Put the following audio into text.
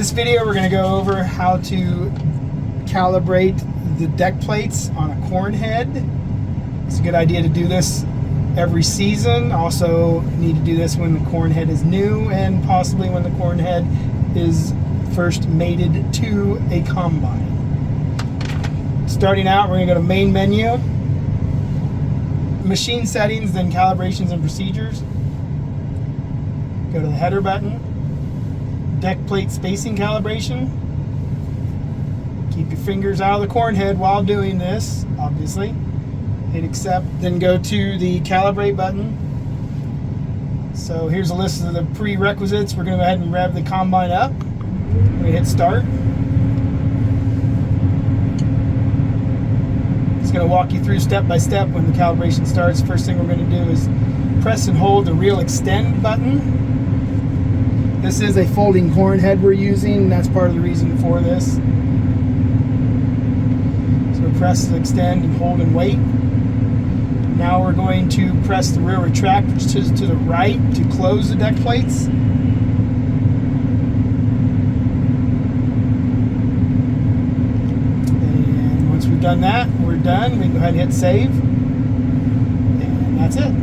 this video, we're going to go over how to calibrate the deck plates on a corn head. It's a good idea to do this every season. Also need to do this when the corn head is new and possibly when the corn head is first mated to a combine. Starting out, we're going to go to main menu, machine settings, then calibrations and procedures. Go to the header button, deck plate spacing calibration. Keep your fingers out of the corn head while doing this, obviously. Hit accept, then go to the calibrate button. So here's a list of the prerequisites. We're going to go ahead and rev the combine up. We hit start. It's going to walk you through step by step when the calibration starts. First thing we're going to do is press and hold the reel extend button. This is a folding corn head we're using. That's part of the reason for this. So press extend and hold and wait. Now we're going to press the rear retract, which is to the right, to close the deck plates. And once we've done that, we're done. We can go ahead and hit save. And that's it.